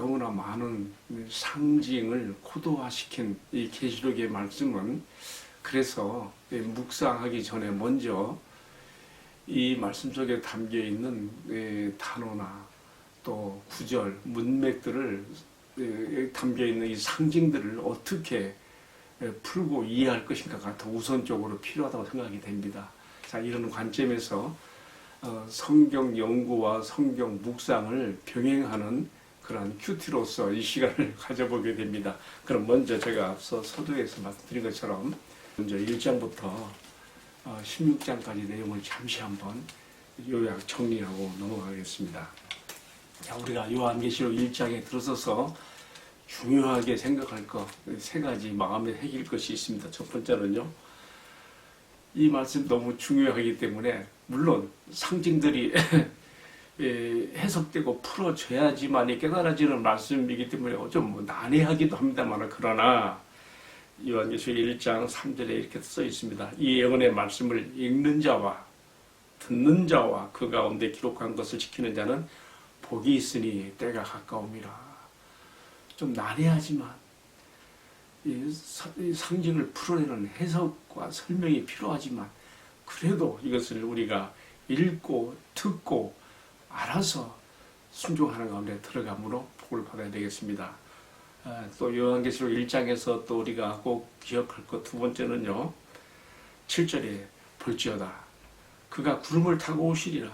너무나 많은 상징을 코드화시킨 이 계시록의 말씀은 그래서 묵상하기 전에 먼저 이 말씀 속에 담겨 있는 단어나 또 구절, 문맥들을 담겨 있는 이 상징들을 어떻게 풀고 이해할 것인가가 더 우선적으로 필요하다고 생각이 됩니다. 자, 이런 관점에서 성경 연구와 성경 묵상을 병행하는 그런 큐티로서 이 시간을 가져보게 됩니다. 그럼 먼저 제가 앞서 서두에서 말씀드린 것처럼 먼저 1장부터 16장까지 내용을 잠시 한번 요약 정리하고 넘어가겠습니다. 자, 우리가 요한계시록 1장에 들어서서 중요하게 생각할 것 세 가지 마음에 새길 것이 있습니다. 첫 번째는요, 이 말씀 너무 중요하기 때문에 물론 상징들이 해석되고 풀어져야지만 깨달아지는 말씀이기 때문에 좀 난해하기도 합니다만, 그러나 요한계시록 1장 3절에 이렇게 써 있습니다. 이 영혼의 말씀을 읽는 자와 듣는 자와 그 가운데 기록한 것을 지키는 자는 복이 있으니 때가 가까움이라. 좀 난해하지만 이 상징을 풀어내는 해석과 설명이 필요하지만 그래도 이것을 우리가 읽고 듣고 알아서 순종하는 가운데 들어감으로 복을 받아야 되겠습니다. 또 요한계시록 1장에서 또 우리가 꼭 기억할 것 두 번째는요, 7절에 볼지어다 그가 구름을 타고 오시리라.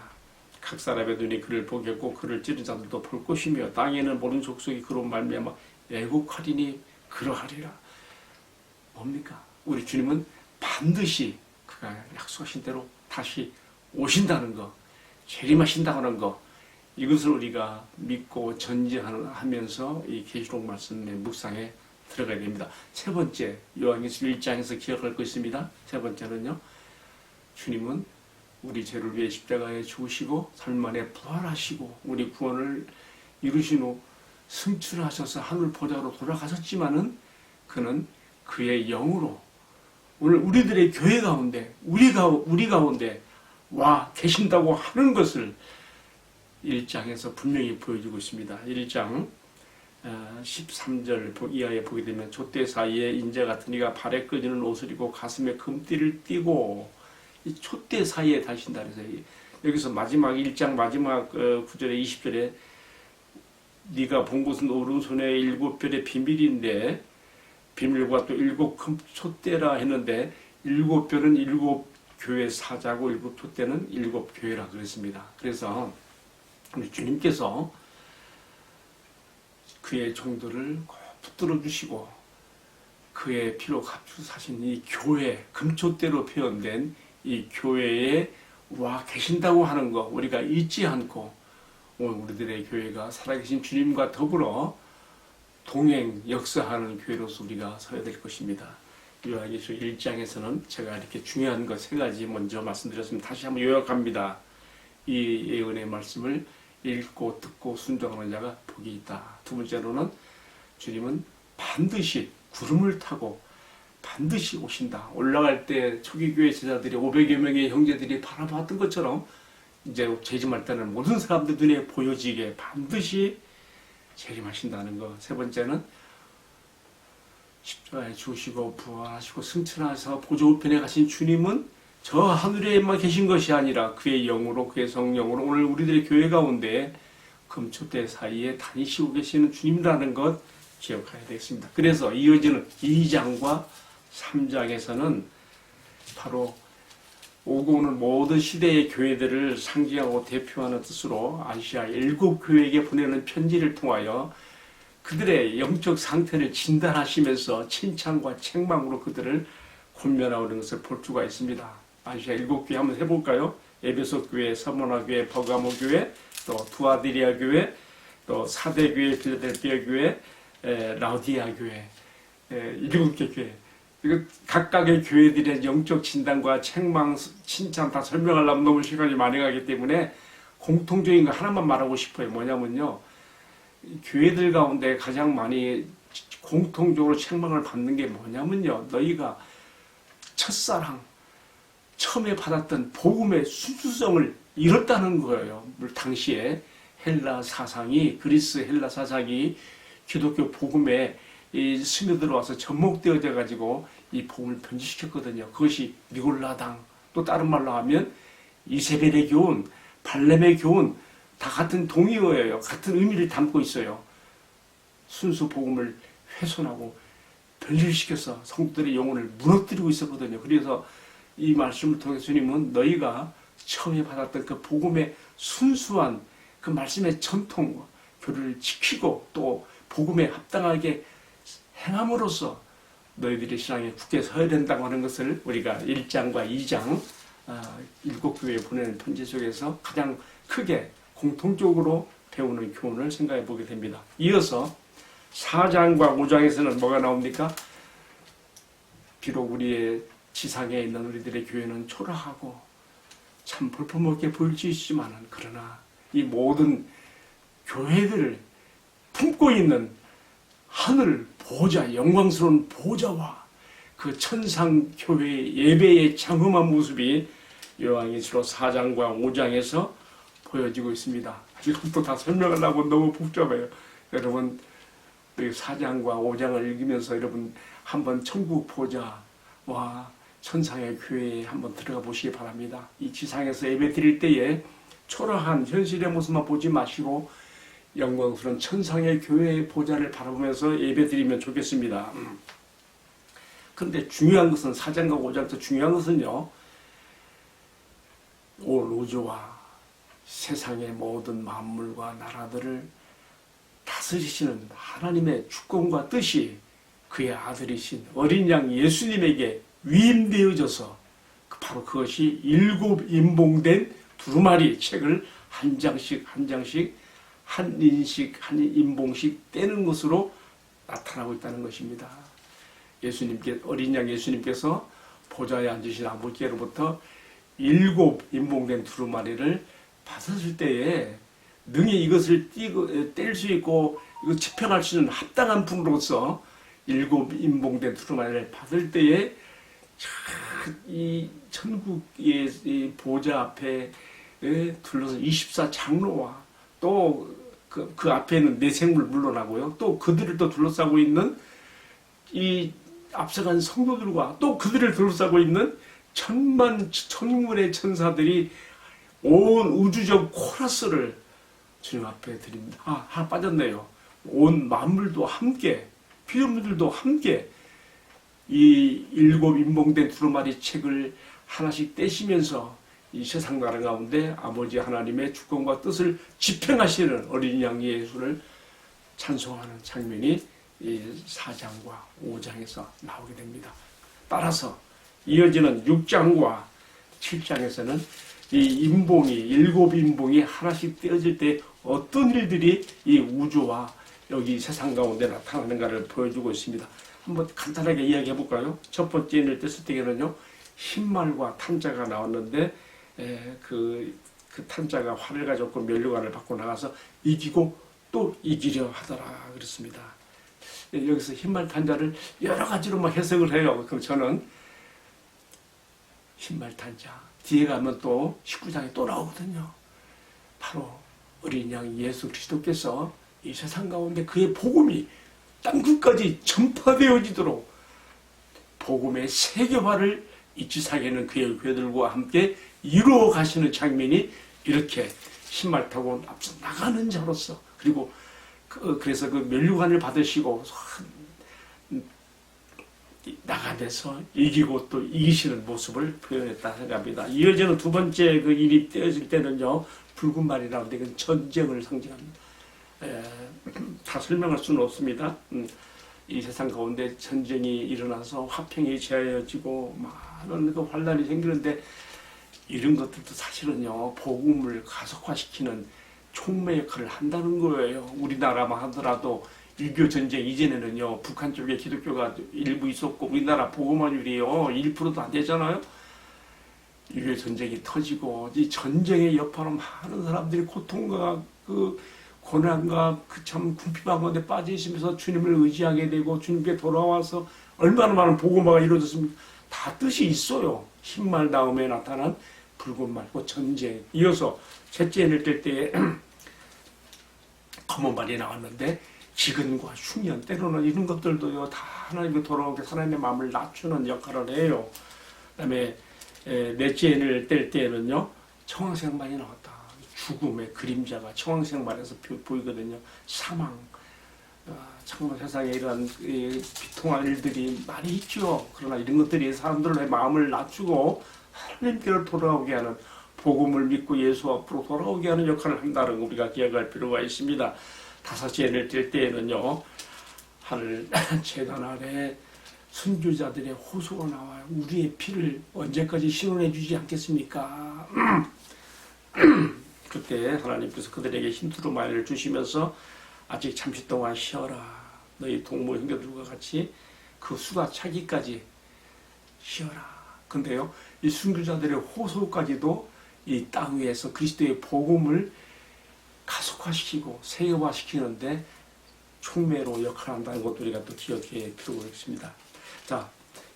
각 사람의 눈이 그를 보겠고 그를 찌른 자들도 볼 것이며 땅에는 모든 족속이 그로 말미암아 애국하리니 그러하리라. 뭡니까? 우리 주님은 반드시 그가 약속하신 대로 다시 오신다는 거, 재림하신다는 거, 이것을 우리가 믿고 전진하면서 이 계시록 말씀의 묵상에 들어가야 됩니다. 세 번째, 요한계시록 1장에서 기억할 것입니다. 세 번째는요, 주님은 우리 죄를 위해 십자가에 죽으시고 3일 만에 부활하시고 우리 구원을 이루신 후 승천하셔서 하늘 보좌로 돌아가셨지만은 그는 그의 영으로 오늘 우리들의 교회 가운데 우리 가운데 와 계신다고 하는 것을 1장에서 분명히 보여주고 있습니다. 1장 13절 이하에 보게 되면 촛대 사이에 인자 같은 이가 발에 끄지는 옷을 입고 가슴에 금띠를 띠고, 이 촛대 사이에 다신다 그래서 여기서 마지막 1장 마지막 9절에 20절에 네가 본 것은 오른손에 7별의 비밀인데 비밀과 또 7큰 촛대라 했는데 7별은 7교회 사자고 7촛대는 7교회라 그랬습니다. 그래서 우리 주님께서 그의 종들을 꼭 붙들어 주시고 그의 피로 값주 사신 이 교회, 금촛대로 표현된 이 교회에 와 계신다고 하는 거 우리가 잊지 않고 오늘 우리들의 교회가 살아계신 주님과 더불어 동행, 역사하는 교회로서 우리가 서야 될 것입니다. 요한계시록 1장에서는 제가 이렇게 중요한 것 세 가지 먼저 말씀드렸습니다. 다시 한번 요약합니다. 이 예언의 말씀을 읽고 듣고 순종하는 자가 복이 있다. 두 번째로는 주님은 반드시 구름을 타고 반드시 오신다. 올라갈 때 초기교회 제자들이 500여 명의 형제들이 바라봤던 것처럼 이제 재림할 때는 모든 사람들 눈에 보여지게 반드시 재림하신다는 것. 세 번째는 십자가에 죽으시고 부활하시고 승천하셔서 보좌 우편에 가신 주님은 저 하늘에만 계신 것이 아니라 그의 영으로 그의 성령으로 오늘 우리들의 교회 가운데 금초대 사이에 다니시고 계시는 주님이라는 것 기억해야 되겠습니다. 그래서 이어지는 2장과 3장에서는 바로 오고 오는 모든 시대의 교회들을 상징하고 대표하는 뜻으로 아시아 7교회에게 보내는 편지를 통하여 그들의 영적 상태를 진단하시면서 칭찬과 책망으로 그들을 권면하는 것을 볼 수가 있습니다. 아시아 7교회 한번 해볼까요? 에베소 교회, 서머나 교회, 버가모 교회, 또 두아디리아 교회, 또 사대 교회, 필라델피아 교회, 라우디아 교회, 7개 교회. 각각의 교회들의 영적 진단과 책망, 칭찬 다 설명하려면 너무 시간이 많이 가기 때문에 공통적인 거 하나만 말하고 싶어요. 뭐냐면요, 교회들 가운데 가장 많이 공통적으로 책망을 받는 게 뭐냐면요, 너희가 첫사랑, 처음에 받았던 복음의 순수성을 잃었다는 거예요. 당시에 헬라 사상이, 그리스 헬라 사상이 기독교 복음에 스며들어와서 접목되어져 가지고 이 복음을 변질시켰거든요. 그것이 니골라당, 또 다른 말로 하면 이세벨의 교훈, 발렘의 교훈, 다 같은 동의어예요. 같은 의미를 담고 있어요. 순수 복음을 훼손하고 변질시켜서 성도들의 영혼을 무너뜨리고 있었거든요. 그래서 이 말씀을 통해 주님은 너희가 처음에 받았던 그 복음의 순수한 그 말씀의 전통, 교리를 지키고 또 복음에 합당하게 행함으로써 너희들의 신앙에 굳게 서야 된다고 하는 것을 우리가 1장과 2장 7교회에 보내는 편지 속에서 가장 크게 공통적으로 배우는 교훈을 생각해 보게 됩니다. 이어서 4장과 5장에서는 뭐가 나옵니까? 비록 우리의 지상에 있는 우리들의 교회는 초라하고 참 볼품없게 보일 수 있지만 그러나 이 모든 교회들을 품고 있는 하늘 보좌, 영광스러운 보좌와 그 천상 교회의 예배의 장엄한 모습이 요한계시록 4장과 5장에서 보여지고 있습니다. 이것도 다 설명하려고 너무 복잡해요. 여러분 4장과 5장을 읽으면서 여러분 한번 천국 보좌와 천상의 교회에 한번 들어가 보시기 바랍니다. 이 지상에서 예배 드릴 때에 초라한 현실의 모습만 보지 마시고 영광스러운 천상의 교회의 보좌를 바라보면서 예배 드리면 좋겠습니다. 그런데 중요한 것은 4장과 5장에서 중요한 것은요, 올 우주와 세상의 모든 만물과 나라들을 다스리시는 하나님의 주권과 뜻이 그의 아들이신 어린 양 예수님에게 위임되어져서 바로 그것이 7 인봉된 두루마리 책을 한 장씩 한 인식 한 인봉씩 떼는 것으로 나타나고 있다는 것입니다. 예수님께 어린 양 예수님께서 보좌에 앉으신 아버지로부터 7 인봉된 두루마리를 받았을 때에 능히 이것을 뗄 수 있고 이거 집행할 수 있는 합당한 분으로서 7 인봉된 두루마리를 받을 때에 이 천국의 이 보좌 앞에 둘러서 24 장로와 또 그 앞에는 내생물 물러나고요. 또 그들을 또 둘러싸고 있는 이 앞서간 성도들과 또 그들을 둘러싸고 있는 천문의 천사들이 온 우주적 코러스를 주님 앞에 드립니다. 하나 빠졌네요. 온 만물도 함께, 피조물들도 함께 이 7 인봉된 두루마리 책을 하나씩 떼시면서 이 세상 나라 가운데 아버지 하나님의 주권과 뜻을 집행하시는 어린 양 예수를 찬송하는 장면이 이 4장과 5장에서 나오게 됩니다. 따라서 이어지는 6장과 7장에서는 이 인봉이 7 인봉이 하나씩 떼어질 때 어떤 일들이 이 우주와 여기 세상 가운데 나타나는가를 보여주고 있습니다. 한번 간단하게 이야기해 볼까요? 첫 번째 인을 뗐을 때에는요, 흰말과 탄자가 나왔는데 그 탄자가 활을 가졌고 면류관을 받고 나가서 이기고 또 이기려 하더라 그랬습니다. 여기서 흰말 탄자를 여러 가지로 막 해석을 해요. 그럼 저는 흰말 탄자 뒤에 가면 또 19장에 또 나오거든요. 바로 어린 양 예수 그리스도께서 이 세상 가운데 그의 복음이 땅끝까지 전파되어지도록 복음의 세계화를 이 지상에는 그의 교회들과 함께 이루어 가시는 장면이 이렇게 흰말 타고 앞서 나가는 자로서, 그리고 그래서 그 면류관을 받으시고 나가면서 이기고 또 이기시는 모습을 표현했다 생각합니다. 이어지는 두 번째 그 일이 떼어질 때는요, 붉은 말이 나오는데 이건 전쟁을 상징합니다. 다 설명할 수는 없습니다. 이 세상 가운데 전쟁이 일어나서 화평이 제하여지고 많은 그 환란이 생기는데 이런 것들도 사실은요, 복음을 가속화시키는 촉매 역할을 한다는 거예요. 우리나라만 하더라도 6.25 전쟁 이전에는요, 북한 쪽에 기독교가 일부 있었고 우리나라 복음화율이요 1%도 안 되잖아요. 6.25 전쟁이 터지고 이 전쟁의 여파로 많은 사람들이 고통과 그 고난과 그 참 궁핍한 가운데 빠져 있으면서 주님을 의지하게 되고 주님께 돌아와서 얼마나 많은 복음화가 이루어졌습니까? 다 뜻이 있어요. 흰말 다음에 나타난 붉은 말, 전쟁. 이어서 셋째 해를 뗄 때에 검은 말이 나왔는데 기근과 흉년 때로는 이런 것들도요 다 하나님께 돌아오게 하나님의 마음을 낮추는 역할을 해요. 그다음에 넷째 해를 뗄 때에는요 청황색만이 나왔다. 죽음의 그림자가 청황색만에서 보이거든요. 사망. 정말 세상에 이런 비통한 일들이 많이 있죠. 그러나 이런 것들이 사람들의 마음을 낮추고 하나님께로 돌아오게 하는, 복음을 믿고 예수 앞으로 돌아오게 하는 역할을 한다는 거 우리가 기억할 필요가 있습니다. 다섯째 해를 뗄 때에는요 하늘 제단 아래 순교자들의 호소가 나와요. 우리의 피를 언제까지 신원해 주지 않겠습니까? 그때 하나님께서 그들에게 힌두루마리를 주시면서 아직 잠시 동안 쉬어라. 너희 동무 형제들과 같이 그 수가 차기까지 쉬어라. 근데요, 이 순교자들의 호소까지도 이 땅 위에서 그리스도의 복음을 가속화시키고 세계화시키는데 촉매로 역할한다는 것도 우리가 또 기억해야 필요가 있습니다. 자,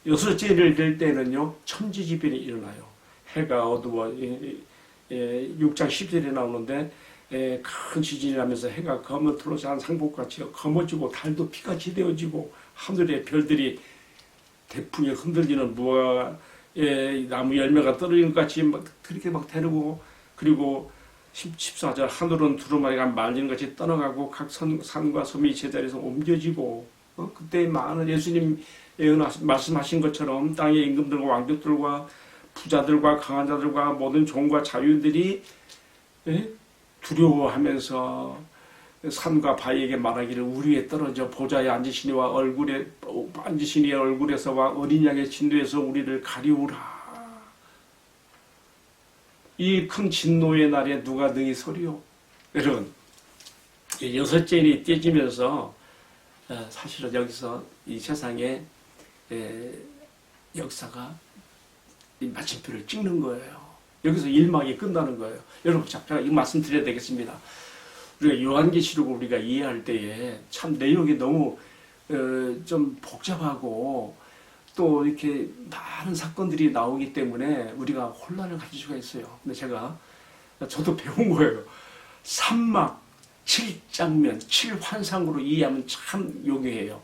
여섯째 해를 될 때는요, 천지지변이 일어나요. 해가 어두워, 6장 10절에 나오는데, 큰 지진이 나면서 해가 검은토로 산 상복같이 검어지고 달도 피같이 되어지고 하늘의 별들이 대풍에 흔들리는 무화과 나무 열매가 떨어지는 것 같이 막 그렇게 막 되고, 그리고 14절 하늘은 두루마리가 말리는 같이 떠나가고 각 산과 섬이 제자리에서 옮겨지고, 그때 많은 예수님 말씀하신 것처럼 땅의 임금들과 왕족들과 부자들과 강한 자들과 모든 종과 자유인들이 두려워하면서 산과 바위에게 말하기를 우리 위에 떨어져 보좌에 앉으시니와 앉으시니의 얼굴에서와 어린 양의 진노에서 우리를 가리우라. 이 큰 진노의 날에 누가 능히 서리요? 여러분, 여섯째 일이 떼지면서 사실은 여기서 이 세상의 역사가 마침표를 찍는 거예요. 여기서 일막이 끝나는 거예요. 여러분, 제가 이 말씀 드려야 되겠습니다. 우리가 요한계시록을 우리가 이해할 때에 참 내용이 너무 좀 복잡하고 또 이렇게 많은 사건들이 나오기 때문에 우리가 혼란을 가질 수가 있어요. 근데 저도 배운 거예요. 3막 7장면 7환상으로 이해하면 참 용이해요.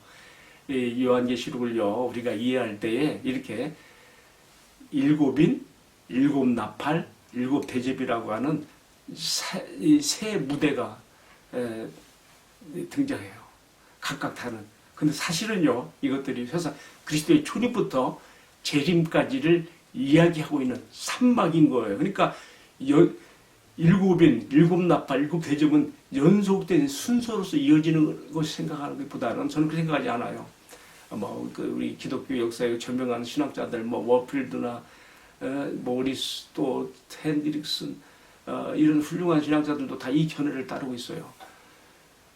이 요한계시록을요 우리가 이해할 때에 이렇게 일곱인, 일곱 나팔, 일곱 대접이라고 하는 세 무대가 등장해요. 각각 다른. 근데 사실은요, 이것들이 세상 그리스도의 초림부터 재림까지를 이야기하고 있는 삼막인 거예요. 그러니까 일곱인, 일곱 나팔, 일곱 대접은 연속된 순서로서 이어지는 것이 생각하는 것보다는 저는 그렇게 생각하지 않아요. 우리 기독교 역사에 저명한 신학자들, 워필드나 모리스 또 핸드릭슨 이런 훌륭한 신학자들도 다 이 견해를 따르고 있어요.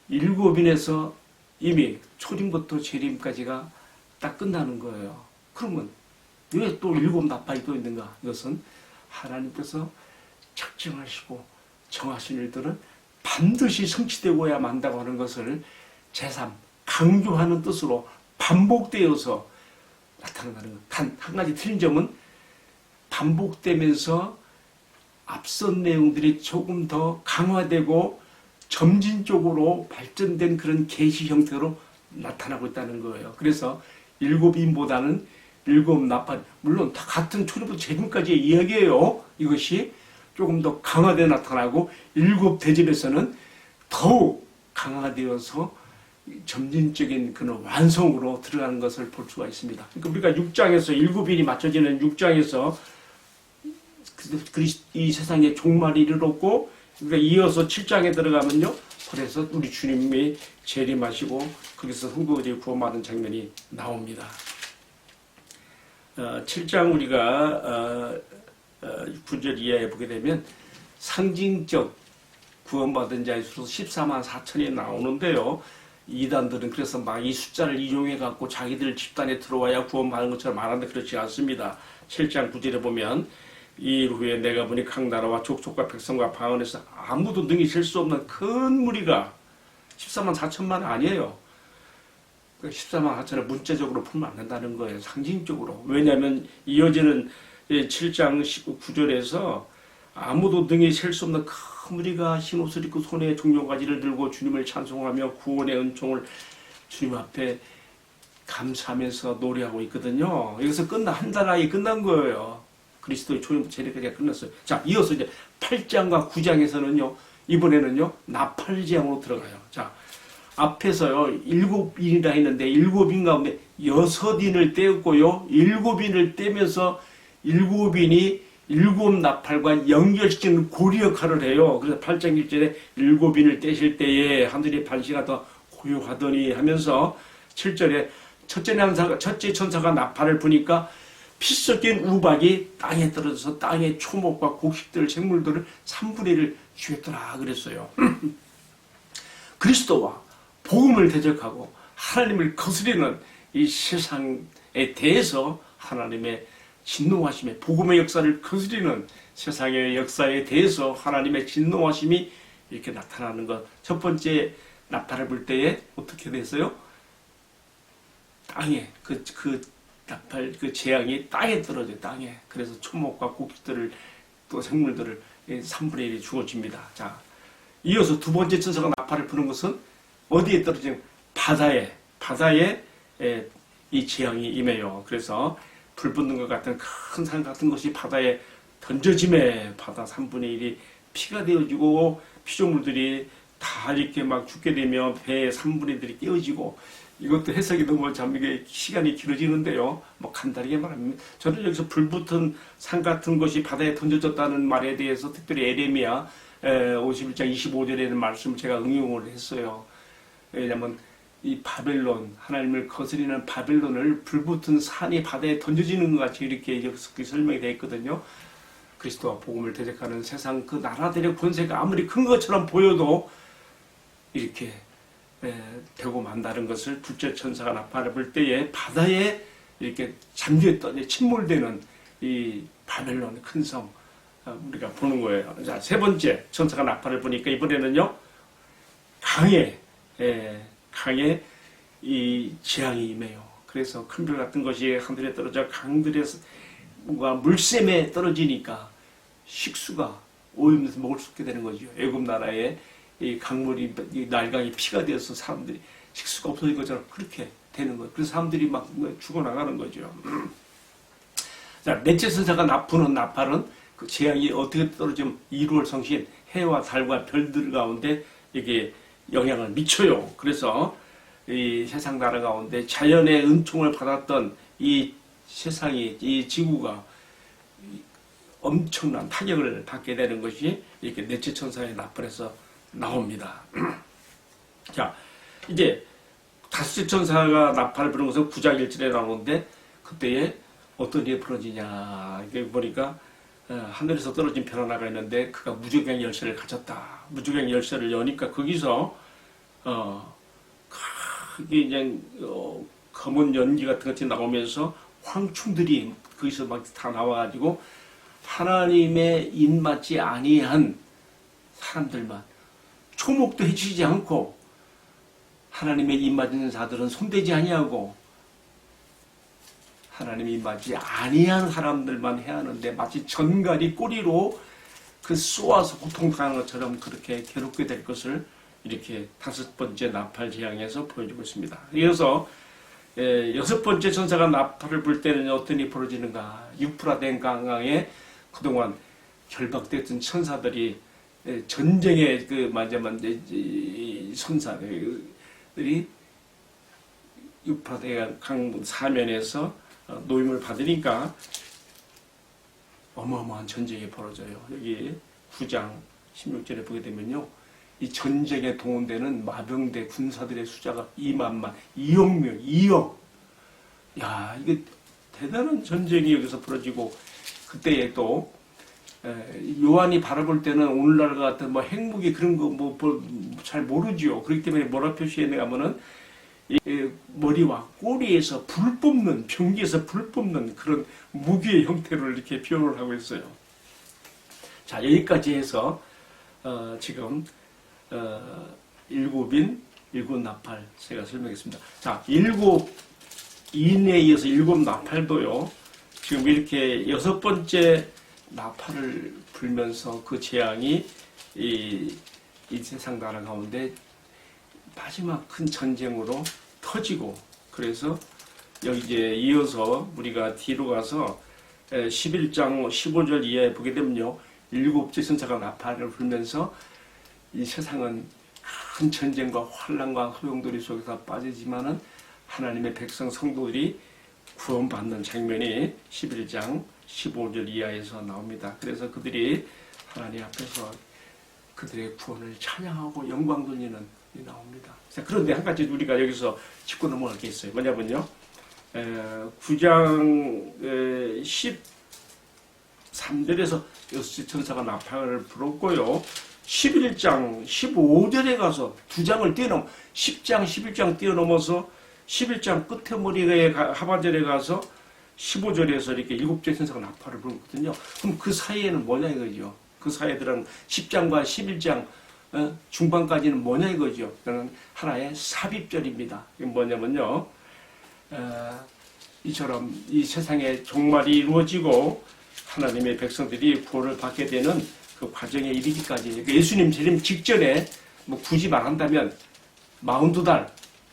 일곱인에서 이미 초림부터 재림까지가 딱 끝나는 거예요. 그러면 왜 또 일곱 나팔이 또 있는가? 이것은 하나님께서 작정하시고 정하신 일들은 반드시 성취되고야 만다고 하는 것을 제3 강조하는 뜻으로 반복되어서 나타난다는 것. 단 한 가지 틀린 점은 반복되면서 앞선 내용들이 조금 더 강화되고 점진적으로 발전된 그런 계시 형태로 나타나고 있다는 거예요. 그래서 일곱인보다는 일곱 나팔, 물론 다 같은 초림부터 재림까지의 이야기예요. 이것이 조금 더 강화되어 나타나고 일곱 대접에서는 더욱 강화되어서 점진적인 그런 완성으로 들어가는 것을 볼 수가 있습니다. 그러니까 우리가 6장에서 일곱인이 맞춰지는 6장에서 이 세상의 종말이 이르렀고, 우리가 이어서 7장에 들어가면요, 그래서 우리 주님이 재림하시고 거기서 흥거지 구원받은 장면이 나옵니다. 7장 우리가 9절 이하에 보게 되면 상징적 구원받은 자의 수로 14만 4천이 나오는데요. 이단들은 그래서 막 이 숫자를 이용해 갖고 자기들 집단에 들어와야 구원받는 것처럼 말하는데 그렇지 않습니다. 7장 9절에 보면 이 일 후에 내가 보니 각 나라와 족속과 백성과 방언에서 아무도 능히 셀 수 없는 큰 무리가 14만 4천만 아니에요. 14만 4천을 문자적으로 풀면 안 된다는 거예요. 상징적으로. 왜냐하면 이어지는 7장 19절에서 아무도 능히 셀 수 없는 큰 그 무리가 흰 옷을 입고 손에 종려가지를 들고 주님을 찬송하며 구원의 은총을 주님 앞에 감사하면서 노래하고 있거든요. 여기서 한 나라에 끝난 거예요. 그리스도의 초림 세례까지가 끝났어요. 자, 이어서 이제 8장과 9장에서는요, 이번에는요, 나팔제왕으로 들어가요. 자, 앞에서요, 7인이라 했는데, 7인 가운데 6인을 떼었고요, 7인을 떼면서 7인이 7 나팔과 연결시키는 고리 역할을 해요. 그래서 8장 1절에 7인을 떼실 때에 하늘이 반시가 더 고요하더니 하면서 7절에 첫째 천사가 나팔을 부니까 피 섞인 우박이 땅에 떨어져서 땅의 초목과 곡식들, 생물들을 3분의 1을 죽였더라 그랬어요. 그리스도와 복음을 대적하고 하나님을 거스리는 이 세상에 대해서 하나님의 진노하심에, 복음의 역사를 거스리는 세상의 역사에 대해서 하나님의 진노하심이 이렇게 나타나는 것. 첫 번째 나팔을 불 때에 어떻게 됐어요? 땅에 나팔 재앙이 땅에 떨어져, 땅에. 그래서 초목과 곡식들을 또 생물들을 3분의 1이 죽어집니다. 자, 이어서 두 번째 천사가 나팔을 부는 것은 어디에 떨어지는? 바다에 이 재앙이 임해요. 그래서 불 붙는 것 같은 큰 산 같은 것이 바다에 던져짐에 바다 3분의 1이 피가 되어지고 피조물들이 다 이렇게 막 죽게 되면 배의 3분의 1이 깨어지고, 이것도 해석이 너무 참 이게 시간이 길어지는데요. 뭐 간단하게 말하면, 저는 여기서 불붙은 산 같은 것이 바다에 던져졌다는 말에 대해서 특별히 에레미야 51장 25절에 있는 말씀을 제가 응용을 했어요. 왜냐하면 이 바벨론, 하나님을 거스리는 바벨론을 불붙은 산이 바다에 던져지는 것 같이 이렇게 설명이 되어 있거든요. 그리스도와 복음을 대적하는 세상 그 나라들의 권세가 아무리 큰 것처럼 보여도 이렇게 되고 만다는 것을 둘째 천사가 나팔을 불 때에 바다에 이렇게 잠겨있던, 침몰되는 이 바벨론 큰 성, 우리가 보는 거예요. 자, 세 번째 천사가 나팔을 부니까 이번에는요, 강에 이 재앙이 임해요. 그래서 큰 별 같은 것이 하늘에 떨어져 강들에서 뭔가 물샘에 떨어지니까 식수가 오염돼서 먹을 수 없게 되는 거죠. 애굽 나라에 이 강물이, 이 날강이 피가 되어서 사람들이 식수가 없어진 것처럼 그렇게 되는 거예요. 그래서 사람들이 막 죽어나가는 거죠. 자, 넷째 천사가 부는 나팔은 그 재앙이 어떻게 떨어지면 2월 성신, 해와 달과 별들 가운데 이게 영향을 미쳐요. 그래서 이 세상 나라 가운데 자연의 은총을 받았던 이 세상이, 이 지구가 엄청난 타격을 받게 되는 것이 이렇게 넷째 천사의 나팔에서 나옵니다. 자, 이제 다섯째 천사가 나팔을 부는 것은 9장 1절에 나오는데, 그때에 어떤 일이 벌어지냐, 이게 보니까 하늘에서 떨어진 별 하나가 있는데 그가 무저갱 열쇠를 가졌다. 무저갱 열쇠를 여니까 거기서 크게 이제 검은 연기 같은 것이 나오면서 황충들이 거기서 막 다 나와가지고 하나님의 입맞지 아니한 사람들만, 초목도 해치지 않고 하나님의 입맞는 자들은 손대지 아니하고 하나님의 입맞지 아니한 사람들만 해야 하는데, 마치 전갈이 꼬리로 그 쏘아서 고통당하는 것처럼 그렇게 괴롭게 될 것을 이렇게 다섯 번째 나팔 재앙에서 보여주고 있습니다. 이어서 여섯 번째 천사가 나팔을 불 때는 어떤 일이 벌어지는가? 유프라데 강강에 그동안 결박됐던 천사들이 전쟁의 그 천사들이 유프라데 강 사면에서 노임을 받으니까 어마어마한 전쟁이 벌어져요. 여기 9장 16절에 보게 되면요, 이 전쟁에 동원되는 마병대 군사들의 숫자가 2만, 2억 명, 2억. 야, 이게 대단한 전쟁이 여기서 벌어지고, 그때에 또 요한이 바라볼 때는 오늘날 같은 뭐 핵무기 그런 거 뭐 잘 모르지요. 그렇기 때문에 뭐라 표시해 가면은 머리와 꼬리에서 불 뿜는, 병기에서 불 뿜는 그런 무기의 형태로 이렇게 표현을 하고 있어요. 자, 여기까지 해서 지금 일곱 나팔 제가 설명했습니다. 자, 인에 이어서 일곱 나팔도요, 지금 이렇게 여섯 번째 나팔을 불면서 그 재앙이 이 세상 나라 가운데 마지막 큰 전쟁으로 터지고, 그래서 여기 이제 이어서 우리가 뒤로 가서 11장 15절 이하에 보게 되면요, 일곱째 천사가 나팔을 불면서 이 세상은 큰 전쟁과 환란과 소용돌이 속에서 빠지지만은 하나님의 백성 성도들이 구원받는 장면이 11장 15절 이하에서 나옵니다. 그래서 그들이 하나님 앞에서 그들의 구원을 찬양하고 영광 돌리는 일이 나옵니다. 자, 그런데 한 가지 우리가 여기서 짚고 넘어갈 게 있어요. 뭐냐면요, 9장 13절에서 여섯 천사가 나팔을 불었고요, 11장 15절에 가서 두 장을 뛰어넘어 10장 11장 뛰어넘어서 11장 끝에 머리에 하반절에 가서 15절에서 이렇게 일곱째 천사가 나팔을 불었거든요. 그럼 그 사이에는 뭐냐 이거죠. 그 사이들은 10장과 11장 중반까지는 뭐냐 이거죠. 그는 하나의 삽입절입니다. 이게 뭐냐면요, 이처럼 이 세상의 종말이 이루어지고 하나님의 백성들이 구원을 받게 되는 그 과정에 이르기까지, 예수님 재림 직전에 뭐 굳이 말한다면 42달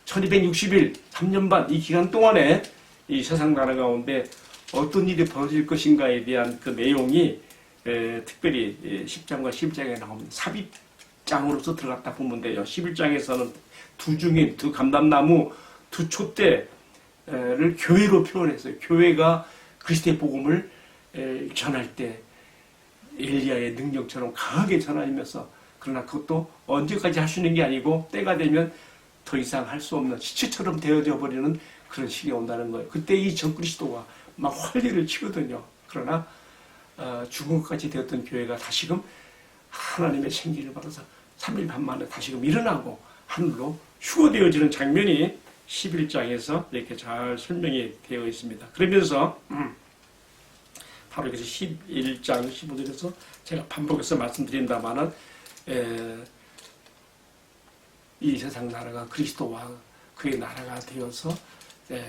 1260일 3년 반 이 기간 동안에 이 세상 나라 가운데 어떤 일이 벌어질 것인가에 대한 그 내용이 특별히 10장과 11장에 나옵니다. 삽입장으로서 들어갔다 보면 돼요. 11장에서는 두 중인, 두 감람나무, 두 촛대를 교회로 표현했어요. 교회가 그리스도의 복음을 전할 때 엘리야의 능력처럼 강하게 전하면서, 그러나 그것도 언제까지 할 수 있는 게 아니고 때가 되면 더 이상 할 수 없는 시체처럼 되어져 버리는 그런 시기가 온다는 거예요. 그때 이 적그리스도가 막 활리를 치거든요. 그러나 죽은 것까지 되었던 교회가 다시금 하나님의 생기를 받아서 3일 반 만에 다시금 일어나고 하늘로 휴거되어지는 장면이 11장에서 이렇게 잘 설명이 되어 있습니다. 그러면서 바로 여기서 11장 15절에서 제가 반복해서 말씀드린다마는 이 세상 나라가 그리스도와 그의 나라가 되어서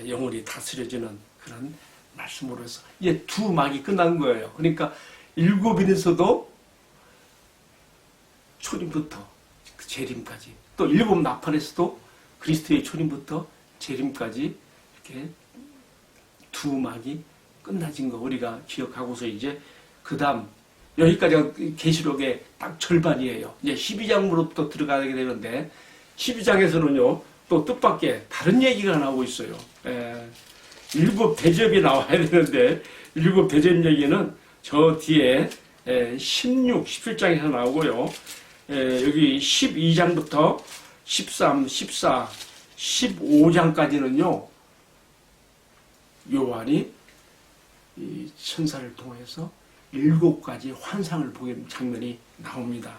영원히 다스려지는 그런 말씀으로 해서 이제 두 막이 끝난 거예요. 그러니까 일곱인에서도 초림부터 재림까지, 또 일곱 나팔에서도 그리스도의 초림부터 재림까지 이렇게 두 막이 끝나진 거 우리가 기억하고서 이제 그 다음 여기까지가 계시록의 딱 절반이에요. 이제 12장으로부터 들어가게 되는데 12장에서는요 또 뜻밖의 다른 얘기가 나오고 있어요. 일곱 대접이 나와야 되는데 일곱 대접 얘기는 저 뒤에 16, 17장에서 나오고요. 여기 12장부터 13, 14, 15장까지는요 요한이 이 천사를 통해서 7가지 환상을 보게 장면이 나옵니다.